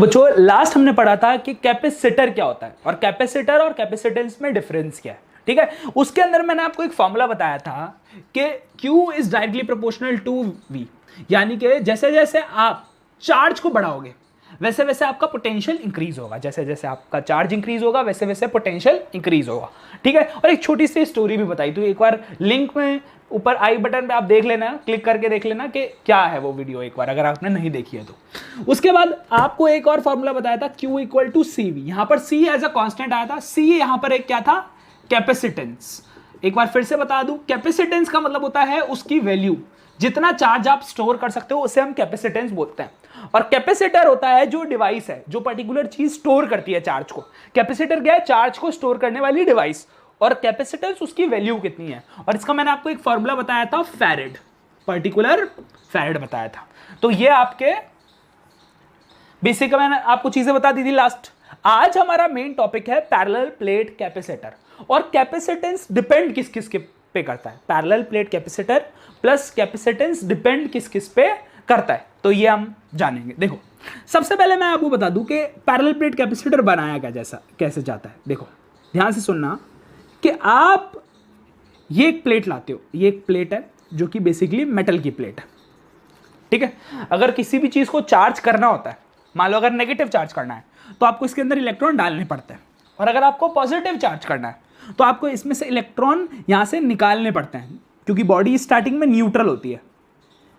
बच्चों लास्ट हमने पढ़ा था कि कैपेसिटर क्या होता है और कैपेसिटर और कैपेसिटेंस में डिफरेंस क्या है। ठीक है, उसके अंदर मैंने आपको एक फॉर्मूला बताया था कि Q is directly proportional to V, यानी कि जैसे जैसे आप चार्ज को बढ़ाओगे वैसे वैसे आपका पोटेंशियल इंक्रीज होगा, जैसे जैसे आपका चार्ज इंक्रीज होगा वैसे वैसे पोटेंशियल इंक्रीज होगा। ठीक है, और एक छोटी सी स्टोरी भी बताई, तो एक बार लिंक में ऊपर आई बटन पे आप देख लेना, क्लिक करके देख लेना कि क्या है वो वीडियो एक बार, अगर आपने नहीं देखी है तो। उसके बाद आपको एक और फॉर्मूला बताया था Q इक्वल टू CV, यहां पर C एज अ कांस्टेंट आया था, C यहां पर एक क्या था, कैपेसिटेंस। एक बार फिर से बता दूं, कैपेसिटेंस का मतलब होता है उसकी वैल्यू, जितना चार्ज आप स्टोर कर सकते हो उसे हम कैपेसिटेंस बोलते हैं। और कैपेसिटर होता है जो डिवाइस है जो पर्टिकुलर चीज स्टोर करती है चार्ज को। कैपेसिटर क्या है, चार्ज को स्टोर करने वाली डिवाइस, और कैपेसिटेंस उसकी वैल्यू कितनी है। और इसका मैंने आपको एक फॉर्मूला बताया था, फैरेड, पर्टिकुलर फैरेड बताया था। तो ये आपके बेसिक मैंने आपको चीजें बता दी थी लास्ट। आज हमारा मेन टॉपिक है पैरेलल प्लेट कैपेसिटर, और कैपेसिटेंस डिपेंड किस किस के पे करता है। Parallel plate capacitor plus capacitance depend किस किस पे करता है, तो ये हम जानेंगे। देखो सबसे पहले मैं आपको बता दूं कि पैरेलल प्लेट कैपेसिटर बनाया क्या जैसा कैसे जाता है। देखो ध्यान से सुनना कि आप ये एक प्लेट लाते हो, ये एक प्लेट है जो कि बेसिकली मेटल की प्लेट है। ठीक है, अगर किसी भी चीज को चार्ज करना होता है, मान लो अगर नेगेटिव चार्ज करना है तो आपको इसके अंदर इलेक्ट्रॉन डालने पड़ते हैं, और अगर आपको पॉजिटिव चार्ज करना है तो आपको इसमें से इलेक्ट्रॉन यहां से निकालने पड़ते हैं, क्योंकि बॉडी स्टार्टिंग में न्यूट्रल होती है,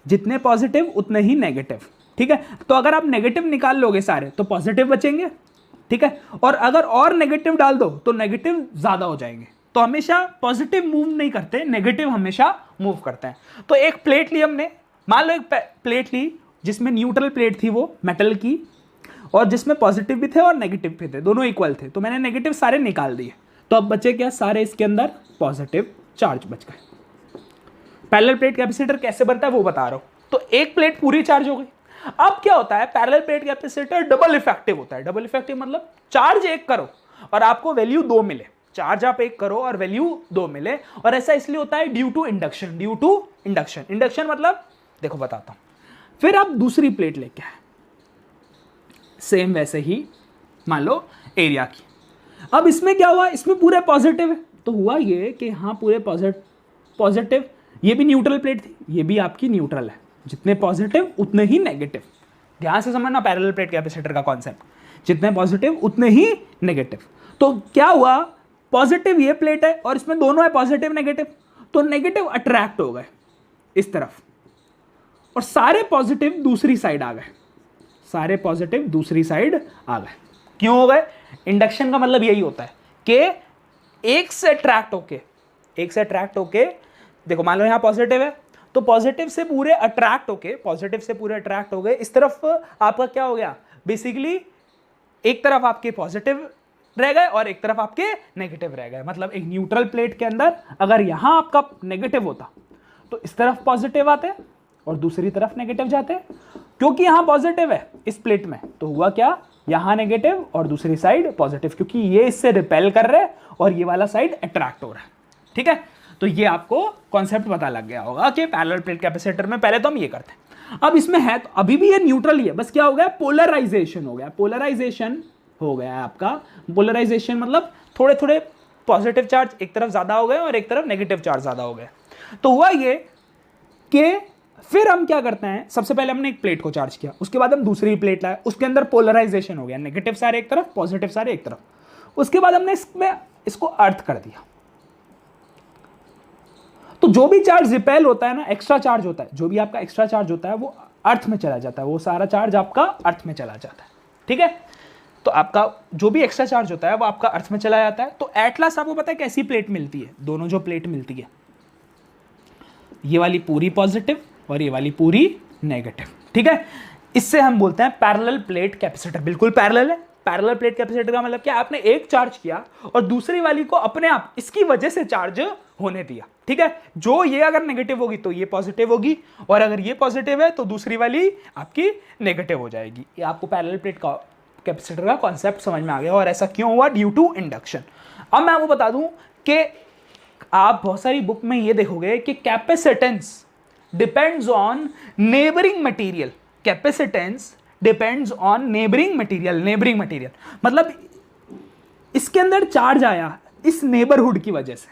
जितने पॉजिटिव उतने ही नेगेटिव। ठीक है, तो अगर आप नेगेटिव निकाल लोगे सारे तो पॉजिटिव बचेंगे। ठीक है, और अगर और नेगेटिव डाल दो तो नेगेटिव ज्यादा हो जाएंगे। तो हमेशा पॉजिटिव मूव नहीं करते, नेगेटिव हमेशा मूव करते हैं। तो एक प्लेट ली हमने, मान लो एक प्लेट ली जिसमें न्यूट्रल प्लेट थी वो मेटल की, और जिसमें पॉजिटिव भी थे और नेगेटिव भी थे, दोनों इक्वल थे। तो मैंने नेगेटिव सारे निकाल दिए, तो अब बचे क्या, सारे इसके अंदर पॉजिटिव चार्ज बच गए। पैरेलल प्लेट कैपेसिटर कैसे बनता है वो बता रहा हूं। तो एक प्लेट पूरी चार्ज हो गई। अब क्या होता है, parallel plate capacitor double effective होता है। डबल इफेक्टिव मतलब चार्ज एक करो और आपको वैल्यू 2 मिले। चार्ज आप एक करो और वैल्यू 2 मिले, और ऐसा इसलिए होता है due to induction. Due to induction, induction मतलब देखो बताता हूं। फिर आप दूसरी प्लेट लेके आए, सेम वैसे ही मान लो एरिया की। अब इसमें क्या हुआ, इसमें पूरे पॉजिटिव है, तो हुआ ये कि हाँ पूरे पॉजिटिव, ये भी न्यूट्रल प्लेट थी, ये भी आपकी न्यूट्रल है, जितने पॉजिटिव उतने ही नेगेटिव। ध्यान से समझना पैरेलल प्लेट कैपेसिटर का कॉन्सेप्ट, जितने पॉजिटिव उतने ही नेगेटिव। तो क्या हुआ, पॉजिटिव ये प्लेट है और इसमें दोनों है पॉजिटिव नेगेटिव, तो नेगेटिव अट्रैक्ट हो गए इस तरफ, और सारे पॉजिटिव दूसरी साइड आ गए। सारे पॉजिटिव दूसरी साइड आ गए। क्यों हो गए, इंडक्शन का मतलब यही होता है कि एक से अट्रैक्ट होके देखो मान लो यहां पॉजिटिव है, तो पॉजिटिव से पूरे अट्रैक्ट हो गए इस तरफ। आपका क्या हो गया, बेसिकली एक तरफ आपके पॉजिटिव रह गए और एक तरफ आपके नेगेटिव रह गए। मतलब एक न्यूट्रल प्लेट के अंदर अगर यहां आपका नेगेटिव होता तो इस तरफ पॉजिटिव आते और दूसरी तरफ नेगेटिव जाते। क्योंकि यहां पॉजिटिव है इस प्लेट में, तो हुआ क्या, यहां नेगेटिव और दूसरी साइड पॉजिटिव, क्योंकि ये इससे रिपेल कर रहे हैं और ये वाला साइड अट्रैक्ट हो रहा है। ठीक है, तो ये आपको कॉन्सेप्ट पता लग गया होगा कि पैरेलल प्लेट कैपेसिटर में पहले तो हम ये करते हैं। अब इसमें है तो अभी भी ये न्यूट्रल ही है, बस क्या हो गया, पोलराइजेशन हो गया। पोलराइजेशन हो गया आपका, पोलराइजेशन मतलब थोड़े थोड़े पॉजिटिव चार्ज एक तरफ ज्यादा हो गए और एक तरफ नेगेटिव चार्ज ज्यादा हो गए। तो हुआ ये कि फिर हम क्या करते हैं, सबसे पहले हमने एक प्लेट को चार्ज किया, उसके बाद हम दूसरी प्लेट लाए, उसके अंदर पोलराइजेशन हो गया, नेगेटिव सारे एक तरफ पॉजिटिव सारे एक तरफ। उसके बाद हमने इसको अर्थ कर दिया। तो जो भी चार्ज रिपेल होता है ना, एक्स्ट्रा चार्ज होता है, जो भी आपका एक्स्ट्रा चार्ज होता है वो अर्थ में चला जाता है, वो सारा चार्ज आपका अर्थ में चला जाता है। ठीक है, तो आपका जो भी एक्स्ट्रा चार्ज होता है वो आपका अर्थ में चला जाता है। तो एट लास्ट आपको पता है कैसी प्लेट मिलती है, दोनों जो प्लेट मिलती है, ये वाली पूरी पॉजिटिव और ये वाली पूरी नेगेटिव। ठीक है, इससे हम बोलते हैं पैरेलल प्लेट कैपेसिटर। बिल्कुल पैरेलल है। पैरेलल प्लेट कैपेसिटर का मतलब क्या, आपने एक चार्ज किया और दूसरी वाली को अपने आप इसकी वजह से चार्ज होने दिया। ठीक है, जो ये अगर नेगेटिव होगी तो ये पॉजिटिव होगी, और अगर ये पॉजिटिव है तो दूसरी वाली आपकी नेगेटिव हो जाएगी। ये आपको पैरेलल प्लेट का कैपेसिटर का कॉन्सेप्ट समझ में आ गया। और ऐसा क्यों हुआ, ड्यू टू इंडक्शन। अब मैं आपको बता दूं कि आप बहुत सारी बुक में ये देखोगे कि capacitance depends on neighbouring material. Capacitance depends on neighbouring material मतलब इसके अंदर चार्ज आया इस नेबरहुड की वजह से,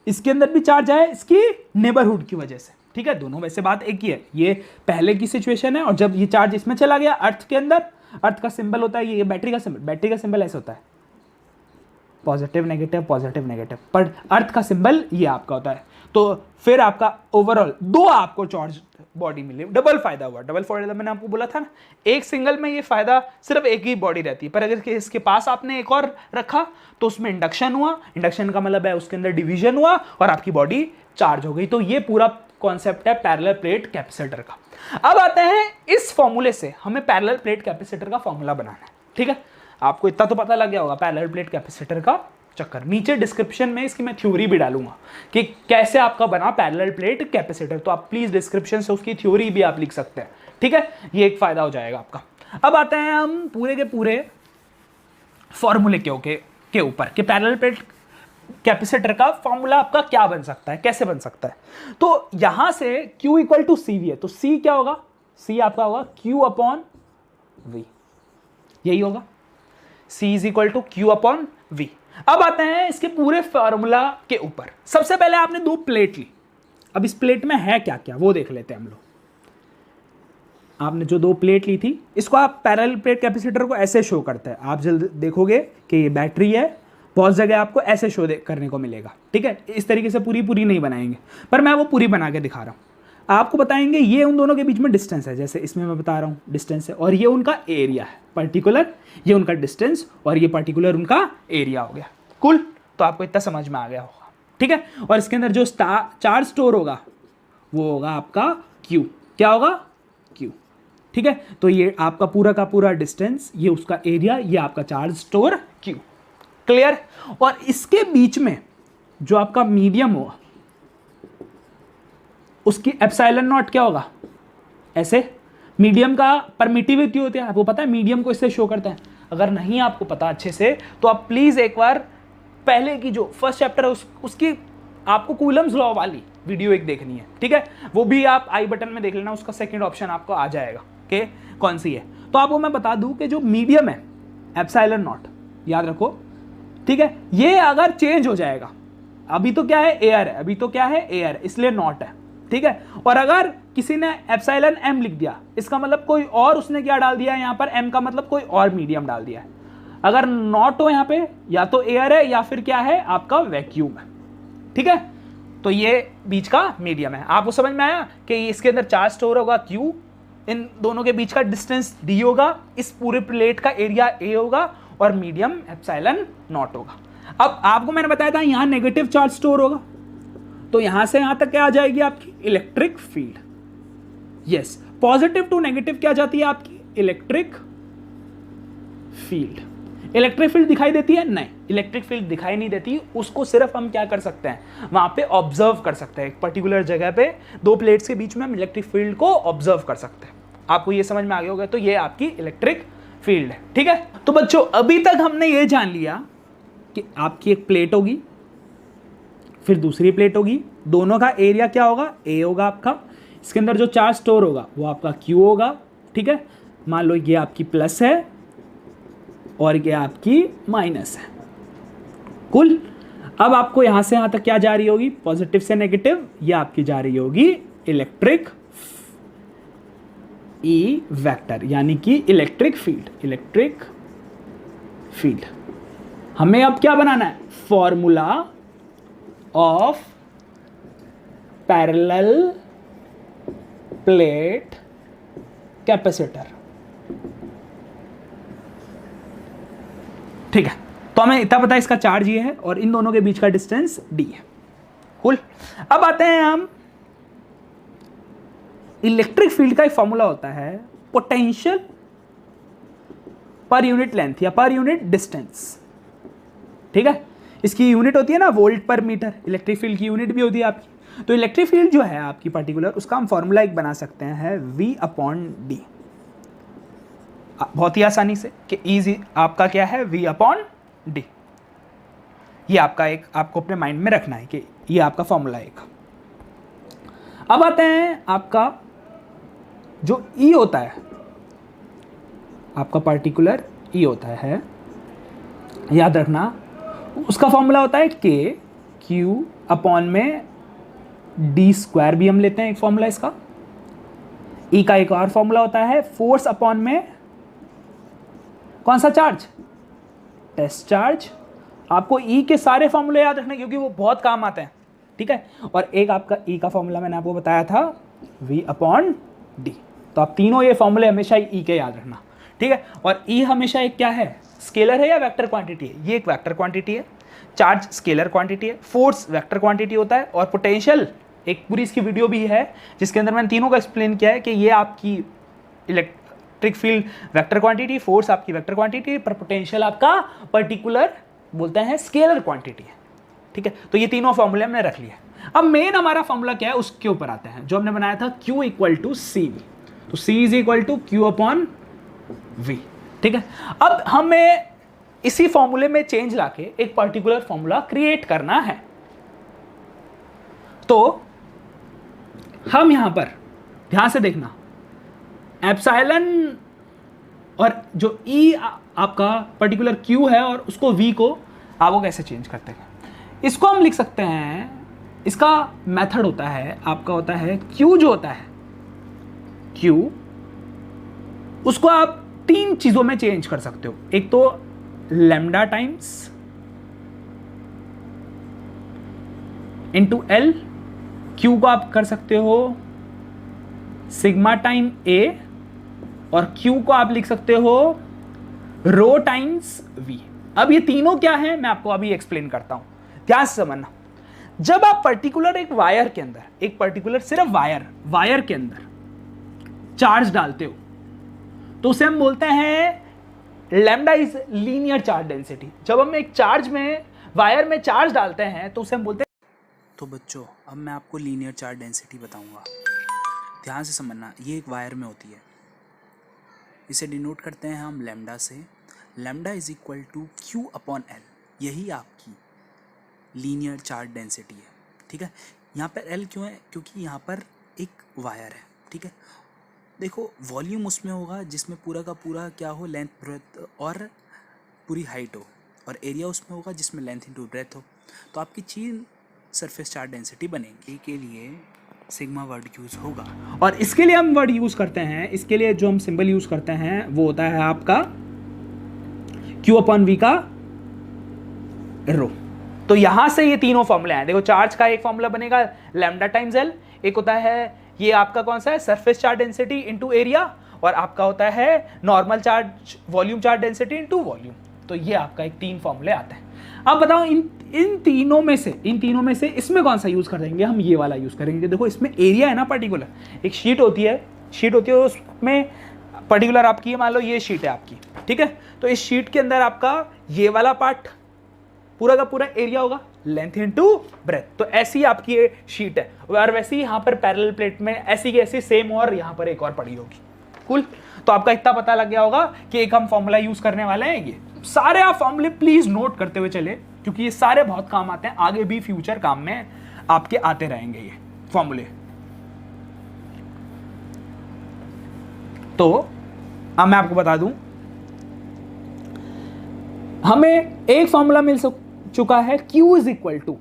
इसके अंदर भी चार्ज आया इसकी नेबरहुड की वजह से, ठीक है। दोनों वैसे बात एक ही है, ये पहले की सिचुएशन है और जब ये चार्ज इसमें चला गया अर्थ के अंदर, अर्थ का सिंबल होता है ये बैटरी का सिंबल ऐसे होता है पॉजिटिव नेगेटिव, पर अर्थ का सिंबल ये आपका होता है। तो फिर आपका ओवरऑल दो आपको चार्ज बॉडी मिली, डबल फायदा हुआ। डबल फायदा मैंने आपको बोला था ना, एक सिंगल में ये फायदा सिर्फ एक ही बॉडी रहती है, पर अगर इसके पास आपने एक और रखा तो उसमें इंडक्शन हुआ, इंडक्शन का मतलब है उसके अंदर डिवीजन हुआ और आपकी बॉडी चार्ज हो गई। तो ये पूरा कॉन्सेप्ट है पैरेलल प्लेट कैपेसिटर का। अब आते हैं इस फॉर्मूले से हमें पैरेलल प्लेट कैपेसिटर का फॉर्मूला बनाना है, ठीक है। आपको इतना तो पता लग गया होगा पैरेलल प्लेट कैपेसिटर का चक्कर। नीचे डिस्क्रिप्शन में इसकी मैं थ्योरी भी डालूंगा कि कैसे आपका बना पैरेलल प्लेट कैपेसिटर, तो आप प्लीज डिस्क्रिप्शन से उसकी थ्योरी भी आप लिख सकते हैं, ठीक है। ये एक फायदा हो जाएगा आपका। अब आते हैं हम पूरे के पूरे फॉर्मूले के ऊपर कि पैरेलल प्लेट कैपेसिटर का फॉर्मूला आपका क्या बन सकता है, कैसे बन सकता है। तो यहां से Q equal to C V है, तो C क्या होगा, C आपका होगा Q अपॉन V, यही होगा C is equal to Q upon V। अब आते हैं इसके पूरे फॉर्मूला के ऊपर। सबसे पहले आपने दो प्लेट ली, अब इस प्लेट में है क्या क्या वो देख लेते हैं हम लोग। आपने जो दो प्लेट ली थी इसको आप पैरेलल प्लेट कैपेसिटर को ऐसे शो करता है, आप जल्द देखोगे कि ये बैटरी है, बहुत जगह आपको ऐसे शो करने को मिलेगा, ठीक है। इस तरीके से पूरी नहीं बनाएंगे, पर मैं वो पूरी बना के दिखा रहा हूँ। आपको बताएंगे ये उन दोनों के बीच में डिस्टेंस है, जैसे इसमें मैं बता रहा हूँ डिस्टेंस है, और ये उनका एरिया है पर्टिकुलर, ये उनका डिस्टेंस और ये पर्टिकुलर उनका एरिया हो गया। कुल तो आपको इतना समझ में आ गया होगा, ठीक है। और इसके अंदर जो चार्ज स्टोर होगा वो होगा आपका Q, क्या होगा Q, ठीक है। तो ये आपका पूरा का पूरा डिस्टेंस, ये उसका एरिया, ये आपका चार्ज स्टोर Q, क्लियर। और इसके बीच में जो आपका मीडियम होगा उसकी एप्सिलॉन नॉट क्या होगा, ऐसे मीडियम का परमिटिविटी होती है, आपको पता है मीडियम को इससे शो करते हैं। अगर नहीं आपको पता अच्छे से तो आप प्लीज एक बार पहले की जो फर्स्ट चैप्टर है उसकी आपको कूलम्स लॉ वाली वीडियो एक देखनी है, ठीक है। वो भी आप आई बटन में देख लेना, उसका सेकंड ऑप्शन आपको आ जाएगा कि कौन सी है। तो आपको मैं बता दूं कि जो मीडियम है एप्सिलॉन नॉट, याद रखो, ठीक है। ये अगर चेंज हो जाएगा, अभी तो क्या है एयर है, अभी तो क्या है एयर, इसलिए नॉट है, ठीक है। और अगर किसी ने एप्सिलॉन एम लिख दिया, इसका मतलब कोई और उसने क्या डाल दिया है यहाँ पर, एम का मतलब कोई और मीडियम डाल दिया है। अगर नॉट हो यहाँ पे या तो एयर है या फिर क्या है आपका वैक्यूम है, ठीक है। तो ये बीच का मीडियम है। आपको समझ में आया कि इसके अंदर चार्ज स्टोर होगा Q, इन दोनों के बीच का डिस्टेंस D होगा, इस पूरे प्लेट का एरिया A होगा और मीडियम एप्सिलॉन नॉट होगा। अब आपको मैंने बताया था यहां नेगेटिव चार्ज स्टोर होगा, तो यहां से यहां तक क्या आ जाएगी आपकी electric field. Yes, positive to negative क्या जाती है आपकी इलेक्ट्रिक फील्ड। इलेक्ट्रिक फील्ड दिखाई देती है, नहीं इलेक्ट्रिक फील्ड दिखाई नहीं देती, उसको सिर्फ हम क्या कर सकते हैं वहां पे ऑब्जर्व कर सकते हैं। एक पर्टिकुलर जगह पे दो प्लेट्स के बीच में हम इलेक्ट्रिक फील्ड को ऑब्जर्व कर सकते हैं। आपको ये समझ में आ गया होगा, तो ये आपकी इलेक्ट्रिक फील्ड है, ठीक है। तो बच्चों अभी तक हमने ये जान लिया कि आपकी एक प्लेट होगी, फिर दूसरी प्लेट होगी, दोनों का एरिया क्या होगा, ए होगा आपका, इसके अंदर जो चार्ज स्टोर होगा वो आपका क्यू होगा, ठीक है। मान लो ये आपकी प्लस है और ये आपकी माइनस है। कुल अब आपको यहां से यहां तक क्या जा रही होगी, पॉजिटिव से नेगेटिव, ये आपकी जा रही होगी इलेक्ट्रिक ई वेक्टर, यानी कि इलेक्ट्रिक फील्ड। इलेक्ट्रिक फील्ड हमें अब क्या बनाना है, formula of parallel plate capacitor, ठीक है। तो हमें इतना पता है इसका चार्ज ये है और इन दोनों के बीच का डिस्टेंस d है। कुल अब आते हैं हम, इलेक्ट्रिक फील्ड का एक फॉर्मूला होता है पोटेंशियल पर यूनिट लेंथ या पर यूनिट डिस्टेंस, ठीक है। इसकी यूनिट होती है ना वोल्ट पर मीटर, इलेक्ट्रिक फील्ड की यूनिट भी होती है आपकी। तो इलेक्ट्रिक फील्ड जो है आपकी पर्टिकुलर, उसका हम फॉर्मूला एक बना सकते हैं V अपॉन डी, बहुत ही आसानी से कि इजी आपका क्या है V अपॉन डी। ये आपका एक आपको अपने माइंड में रखना है कि ये आपका फॉर्मूला एक। अब आते हैं आपका जो E होता है, आपका पर्टिकुलर ई होता है, याद रखना। उसका फॉर्मूला होता है के क्यू अपॉन में डी स्क्वायर, भी हम लेते हैं एक फॉर्मूला इसका। ई का एक और फॉर्मूला होता है फोर्स अपॉन में कौन सा चार्ज, टेस्ट चार्ज। आपको ई के सारे फॉर्मूले याद रखने क्योंकि वो बहुत काम आते हैं, ठीक है। और एक आपका ई का फॉर्मूला मैंने आपको बताया था वी अपॉन डी। तो आप तीनों ये फॉर्मूले हमेशा ई के याद रखना, ठीक है। और ई हमेशा एक क्या है, स्केलर है या वेक्टर क्वांटिटी है? ये एक वेक्टर क्वांटिटी है, चार्ज स्केलर क्वांटिटी है, फोर्स वेक्टर क्वांटिटी होता है, और पोटेंशियल एक पूरी इसकी वीडियो भी है जिसके अंदर मैंने तीनों का एक्सप्लेन किया है कि ये आपकी electric field vector quantity, force आपकी वेक्टर क्वांटिटी, पर पोटेंशियल आपका पर्टिकुलर बोलते हैं स्केलर क्वांटिटी है, ठीक है। तो ये तीनों फॉर्मूले हमने रख लिए। अब मेन हमारा फॉर्मूला क्या है उसके ऊपर आते हैं, जो हमने बनाया था Q equal to C V. तो C is equal to Q upon V, ठीक है। अब हमें इसी फॉर्मूले में चेंज लाके एक पर्टिकुलर फॉर्मूला क्रिएट करना है। तो हम यहां पर ध्यान से देखना, एप्सिलॉन और जो E आपका पर्टिकुलर Q है और उसको V को आप वो कैसे चेंज करते हैं, इसको हम लिख सकते हैं। इसका मेथड होता है आपका होता है Q, जो होता है Q, उसको आप तीन चीजों में चेंज कर सकते हो। एक तो lambda times into L, Q को आप कर सकते हो सिग्मा टाइम A, और Q को आप लिख सकते हो रो टाइम्स V। अब ये तीनों क्या है मैं आपको अभी एक्सप्लेन करता हूं, ध्यान से समझना। जब आप पर्टिकुलर एक वायर के अंदर, एक पर्टिकुलर सिर्फ वायर के अंदर चार्ज डालते हो तो उसे हम बोलते हैं lambda is linear charge density. जब हम एक चार्ज में वायर में चार्ज डालते हैं तो उसे हम बोलते हैं। तो बच्चों अब मैं आपको लीनियर चार्ज डेंसिटी बताऊंगा, ध्यान से समझना। ये एक वायर में होती है, इसे डिनोट करते हैं हम लैम्डा से। Lambda is equal to Q upon L, यही आपकी लीनियर चार्ज डेंसिटी है, ठीक है। यहाँ पर एल क्यों है, क्योंकि यहाँ पर एक वायर है, ठीक है। देखो वॉल्यूम उसमें होगा जिसमें पूरा का पूरा क्या हो, लेंथ ब्रेथ और पूरी हाइट हो, और एरिया उसमें होगा जिसमें लेंथ इंटू ब्रेथ हो। तो आपकी चीज सरफेस चार्ज डेंसिटी बनेगी, के लिए सिग्मा वर्ड यूज होगा। और इसके लिए हम वर्ड यूज करते हैं, इसके लिए जो हम सिंबल यूज करते हैं वो होता है आपका Q अपॉन V का रो। तो यहां से ये तीनों फॉर्मूले हैं। देखो चार्ज का एक फॉर्मूला बनेगा लैम्डा टाइम्स एल, एक होता है ये आपका कौन सा है surface charge density into area, और आपका होता है normal charge volume charge density into volume. तो ये आपका एक तीन फॉर्मूले आते हैं। अब बताओ इन तीनों में से इसमें कौन सा यूज कर देंगे, हम ये वाला यूज करेंगे। देखो इसमें एरिया है ना पर्टिकुलर, एक शीट होती है उसमें पर्टिकुलर आपकी मान लो ये शीट है आपकी, ठीक है। तो इस शीट के अंदर आपका ये वाला पार्ट पूरा का पूरा एरिया होगा, लेंथ इनटू ब्रेथ। तो ऐसी आपकी ये शीट है, और वैसे ही यहाँ पर पैरेलल प्लेट में ऐसी की ऐसी सेम, और यहाँ पर एक और पड़ी होगी। कूल। तो आपका इतना पता लग गया होगा कि एक हम फॉर्मूला यूज करने वाले हैं। ये सारे आप फॉर्मूले प्लीज नोट करते हुए चले, क्योंकि ये सारे बहुत काम आते हैं, आगे भी फ्यूचर काम में आपके आते रहेंगे ये फॉर्मूले। तो अब मैं आपको बता दूं, हमें एक फॉर्मूला मिल चुका है Q इज इक्वल टू,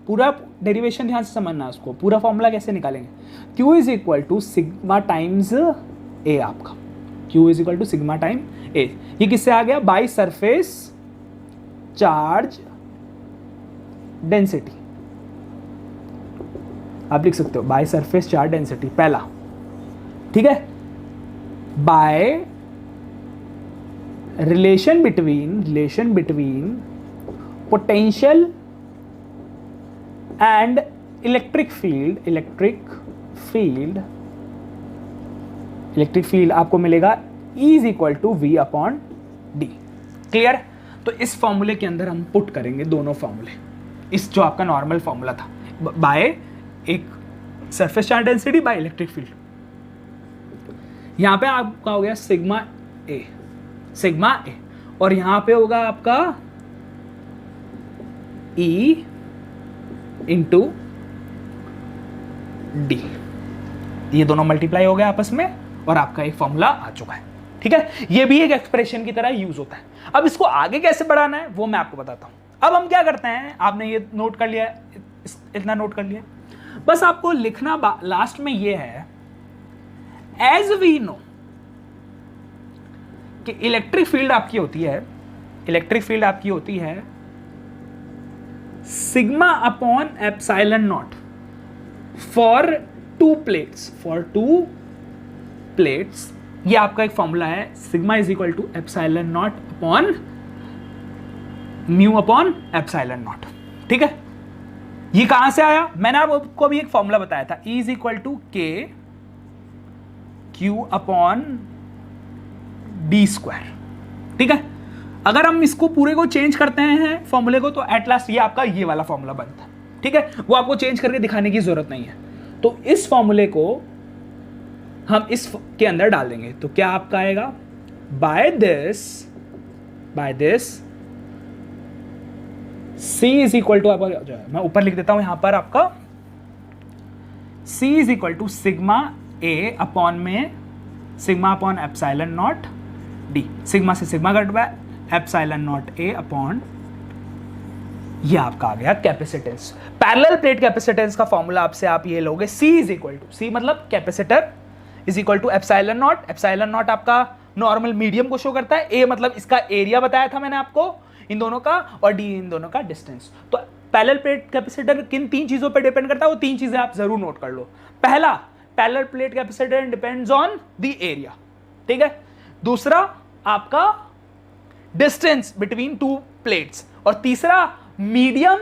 पूरा डेरिवेशन ध्यान से समझना, उसको पूरा फॉर्मूला कैसे निकालेंगे। Q is equal to sigma times A, आपका Q is equal to sigma time A। ये किससे आ गया, बाई सरफेस चार्ज डेंसिटी। आप लिख सकते हो बाय सरफेस चार्ज डेंसिटी पहला, ठीक है, by relation between potential and electric field आपको मिलेगा E is equal to V upon d. Clear. तो इस फॉर्मूले के अंदर हम पुट करेंगे दोनों फॉर्मूले, इस जो आपका नॉर्मल फॉर्मूला था बाय एक surface charge density by electric field, यहां पे आपका हो गया सिग्मा ए, और यहां पे होगा आपका E इंटू डी। ये दोनों मल्टीप्लाई हो गया आपस में, और आपका एक फॉर्मूला आ चुका है। ठीक है, ये भी एक एक्सप्रेशन की तरह यूज होता है। अब इसको आगे कैसे बढ़ाना है वो मैं आपको बताता हूं। अब हम क्या करते हैं, आपने ये नोट कर लिया, इतना नोट कर लिया, बस आपको लिखना लास्ट में ये है, एज वी नो कि इलेक्ट्रिक फील्ड आपकी होती है, इलेक्ट्रिक फील्ड आपकी होती है sigma upon epsilon naught for two plates, ये आपका एक फॉर्मूला है, sigma is equal to epsilon naught upon mu upon epsilon naught. ठीक है, ये कहां से आया, मैंने आपको भी एक फॉर्मूला बताया था, E इज इक्वल टू के क्यू अपॉन डी स्क्वायर। ठीक है, अगर हम इसको पूरे को चेंज करते हैं फॉर्मूले को, तो एट लास्ट ये आपका ये वाला फॉर्मूला बनता है। ठीक है, वो आपको चेंज करके दिखाने की जरूरत नहीं है। तो इस फॉर्मूले को हम इस के अंदर डाल देंगे, तो क्या आपका आएगा, by this C is equal to, आपका जो है मैं ऊपर लिख देता हूं यहां पर, आपका C is equal to sigma A upon में sigma upon epsilon naught D, sigma से सिग्मा कट गया, एप्सिलॉन नॉट ए अपॉन, ये आपका आ गया कैपेसिटेंस। पैरेलल प्लेट कैपेसिटेंस का फॉर्मूला आपसे आप ये लोगे, C is equal to, C मतलब capacitor is equal to epsilon naught, epsilon naught आपका नॉर्मल मीडियम को शो करता है, A मतलब इसका एरिया बताया था मैंने आपको इन दोनों का, और D इन दोनों का डिस्टेंस। तो पैरेलल प्लेट कैपेसिटर किन तीन चीजों पर डिपेंड करता है, वो तीन चीजें आप जरूर नोट कर लो। पहला, parallel plate capacitor depends on the area. ठीक है, दूसरा आपका डिस्टेंस बिटवीन टू प्लेट्स, और तीसरा मीडियम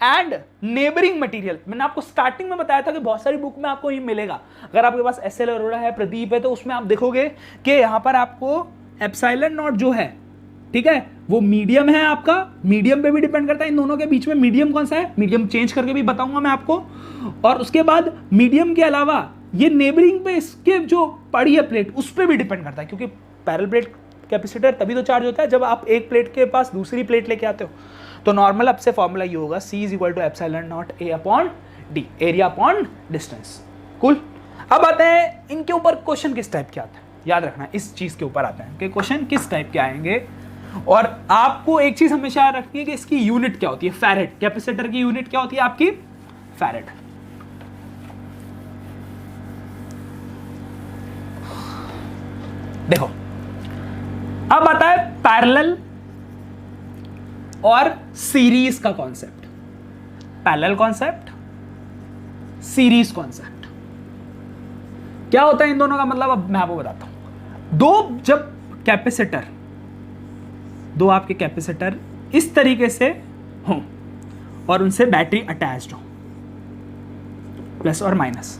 एंड नेबरिंग मटेरियल। मैंने आपको स्टार्टिंग में बताया था कि बहुत सारी बुक में आपको ये मिलेगा, अगर आपके पास एस एल अरोड़ा है, प्रदीप है, तो उसमें आप देखोगे कि यहां पर आपको एप्सिलॉन नॉट जो है, ठीक है, वो मीडियम है आपका, मीडियम पे भी डिपेंड करता है। इन दोनों के बीच में मीडियम कौन सा है, मीडियम चेंज करके भी बताऊंगा मैं आपको। और उसके बाद मीडियम के अलावा ये नेबरिंग पे इसके जो पड़ी है प्लेट, उस पर भी डिपेंड करता है, क्योंकि पैरेलल प्लेट कैपेसिटर तभी तो चार्ज होता है जब आप एक प्लेट के पास दूसरी प्लेट लेके आते हो। तो नॉर्मल अब से फॉर्मूला ये होगा, C is equal to epsilon naught A upon d, area upon distance. Cool. अब आते हैं इनके ऊपर क्वेश्चन किस टाइप के आते हैं, याद रखना इस चीज के ऊपर आते हैं कि क्वेश्चन किस टाइप के आएंगे। और आपको एक चीज हमेशा याद रखनी है कि इसकी यूनिट क्या होती है, फैरेड। कैपेसिटर की यूनिट क्या होती है आपकी, फैरेड। देखो, अब आता है पैरेलल और सीरीज का concept. Parallel concept, series concept, क्या होता है इन दोनों का मतलब, अब मैं आपको बताता हूं। दो आपके कैपेसिटर इस तरीके से हों और उनसे बैटरी अटैच्ड हो, प्लस और माइनस।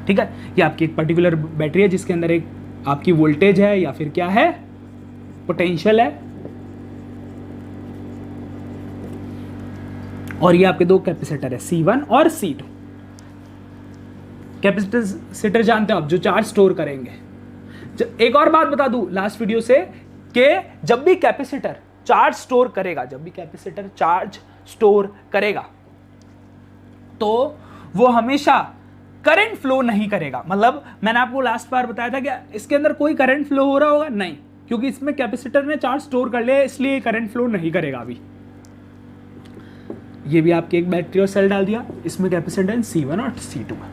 ठीक है, ये आपकी एक पर्टिकुलर बैटरी है जिसके अंदर एक आपकी वोल्टेज है या फिर क्या है, पोटेंशियल है, और ये आपके दो कैपेसिटर है C1 और C2। कैपेसिटर जानते हो आप, जो चार्ज स्टोर करेंगे। एक और बात बता दूं लास्ट वीडियो से कि जब भी कैपेसिटर चार्ज स्टोर करेगा, तो वो हमेशा करंट फ्लो नहीं करेगा। मतलब मैंने आपको लास्ट बार बताया था कि इसके अंदर कोई करंट फ्लो हो रहा होगा, नहीं, क्योंकि इसमें कैपेसिटर ने चार्ज स्टोर कर लिया, इसलिए करंट फ्लो नहीं करेगा अभी। ये भी आपकी एक बैटरी और सेल डाल दिया, इसमें कैपेसिटेंस C1 और C2 है।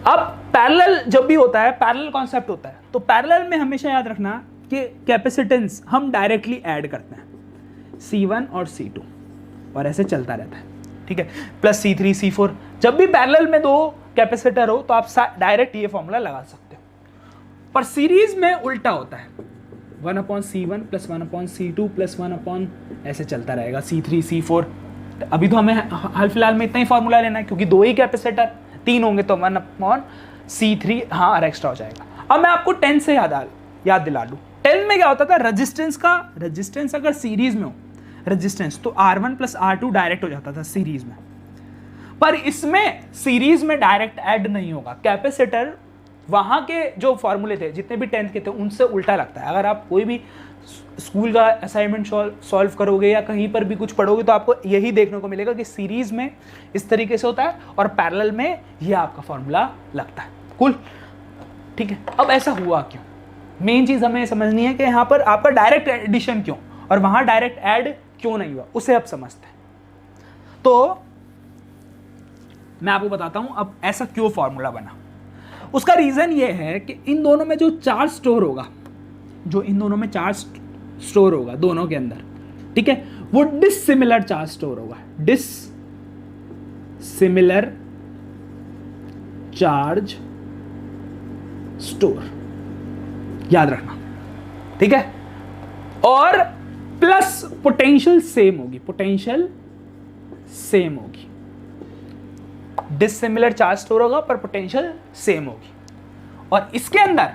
अब पैरेलल जब भी होता है, पैरेलल कॉन्सेप्ट होता है, तो पैरेलल में हमेशा याद रखना कि कैपेसिटेंस हम डायरेक्टली ऐड करते हैं, C1 और C2, और ऐसे चलता रहता है। ठीक है, प्लस C3 C4। जब भी पैरेलल में दो कैपेसिटर हो तो आप डायरेक्ट ये फॉर्मूला लगा सकते हो। पर सीरीज में उल्टा होता है, 1/C1 प्लस 1/C2 प्लस 1 ऐसे चलता रहेगा, C3 C4। अभी तो हमें हाल फिलहाल में इतना ही फॉर्मूला लेना है, क्योंकि दो ही कैपेसिटर, तीन होंगे तो 1/C3 हाँ और एक्स्ट्रा हो जाएगा। अब मैं आपको 10 से याद दिला दूं। 10 में क्या होता था, रेजिस्टेंस अगर सीरीज में हो रेजिस्टेंस, तो R1 प्लस R2 डायरेक्ट हो जाता था सीरीज में। पर इसमें सीरीज में डायरेक्ट ऐड नहीं होगा, कैपेसिटर वहां के जो फॉर्मूले थे जितने भी 10th के थे उनसे उल्टा लगता है। अगर आप कोई भी स्कूल का असाइनमेंट सॉल्व करोगे या कहीं पर भी कुछ पढ़ोगे तो आपको यही देखने को मिलेगा कि सीरीज में इस तरीके से होता है और पैरेलल में ये आपका फॉर्मूला लगता है। कूल, ठीक है। अब ऐसा हुआ क्यों, मेन चीज हमें समझनी है कि यहाँ पर आपका डायरेक्ट एडिशन क्यों और वहां डायरेक्ट ऐड क्यों नहीं हुआ, उसे आप समझते हैं। तो मैं आपको बताता हूं अब ऐसा क्यों फॉर्मूला बना। उसका रीजन ये है कि इन दोनों में जो चार्ज स्टोर होगा, जो इन दोनों में चार्ज स्टोर होगा दोनों के अंदर, ठीक है, वो डिसिमिलर चार्ज स्टोर होगा, डिसिमिलर चार्ज स्टोर, याद रखना, ठीक है। और प्लस पोटेंशियल सेम होगी, पोटेंशियल सेम होगी, डिसिमिलर चार्ज स्टोर होगा पर पोटेंशियल सेम होगी। और इसके अंदर,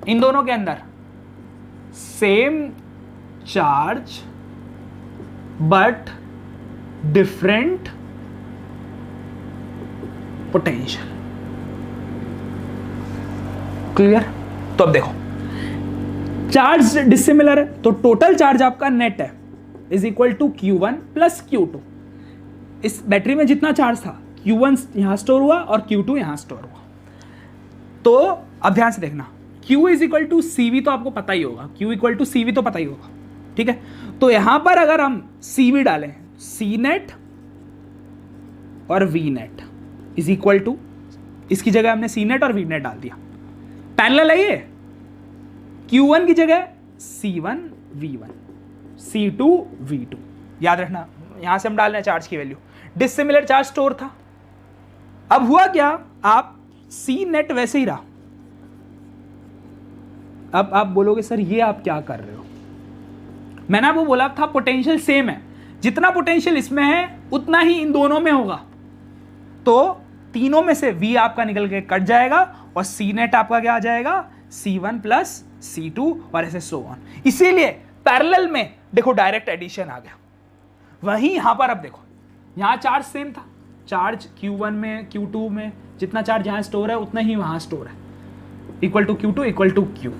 इन दोनों के अंदर same charge but different potential. Clear? तो अब देखो, चार्ज डिसिमिलर है तो टोटल चार्ज आपका नेट है is equal to Q1 plus Q2। इस बैटरी में जितना चार्ज था Q1 यहां स्टोर हुआ और Q2 यहां स्टोर हुआ। तो अब ध्यान से देखना, Q is equal to CV तो आपको पता ही होगा, Q इक्वल टू CV तो पता ही होगा, ठीक है। तो यहां पर अगर हम CV डालें, C नेट और V net is equal to, इसकी जगह हमने C नेट और V नेट डाल दिया, पैरेलल है ये, Q1 की जगह C1 V1, C2 V2, याद रखना। यहां से हम डाल रहे हैं चार्ज की वैल्यू, डिसिमिलर चार्ज स्टोर था। अब हुआ क्या, आप C नेट वैसे ही रहा। अब आप बोलोगे सर ये आप क्या कर रहे हो, मैंने आपको बोला था पोटेंशियल सेम है, जितना पोटेंशियल इसमें है उतना ही इन दोनों में होगा। तो तीनों में से V आपका निकल के कट जाएगा और C नेट आपका क्या आ जाएगा, C1 प्लस C2 और ऐसे सो ऑन। इसीलिए पैरेलल में देखो डायरेक्ट एडिशन आ गया। वहीं यहां पर अब देखो, यहां चार्ज सेम था, चार्ज Q1 में Q2 में जितना चार्ज यहां स्टोर है उतना ही वहां स्टोर है, equal to Q2 equal to Q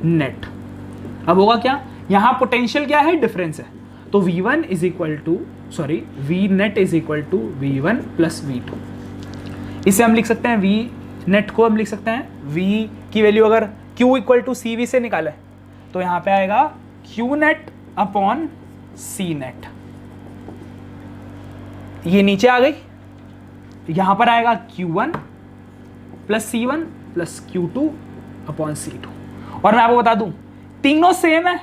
net. अब होगा क्या, यहां पोटेंशियल क्या है, डिफरेंस है, तो V1 is equal to V net is equal to V1 plus V2। इसे हम लिख सकते हैं, V नेट को हम लिख सकते हैं, V की वैल्यू अगर Q इक्वल टू CV से निकाले तो यहां पे आएगा Q net upon C net. ये नीचे आ गई, यहां पर आएगा Q1 plus C1 plus Q2 upon C2। और मैं आपको बता दूं तीनों सेम है,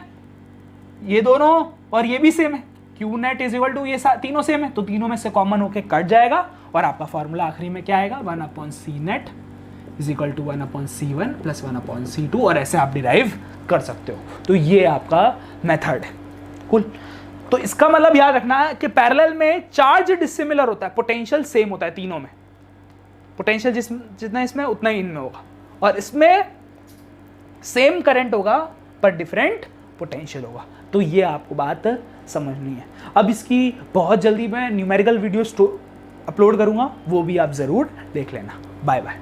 ये दोनों और ये भी सेम है, Q net is equal to ये तीनों सेम है, तो तीनों में से कॉमन होके कट जाएगा और आपका फॉर्मूला आखिरी में क्या आएगा, 1 upon C net is equal to 1 upon C1 plus 1 upon C2, और ऐसे आप डिराइव कर सकते हो। तो ये आपका मेथड है। कुल, तो इसका मतलब याद रखना है कि पैरेलल में चार्ज डिसिमिलर होता है, पोटेंशियल सेम होता है तीनों में, पोटेंशियल जितना इसमें उतना ही इनमें होगा, और इसमें सेम करंट होगा पर डिफरेंट पोटेंशियल होगा। तो ये आपको बात समझनी है। अब इसकी बहुत जल्दी मैं न्यूमेरिकल वीडियो अपलोड करूंगा, वो भी आप जरूर देख लेना। Bye bye.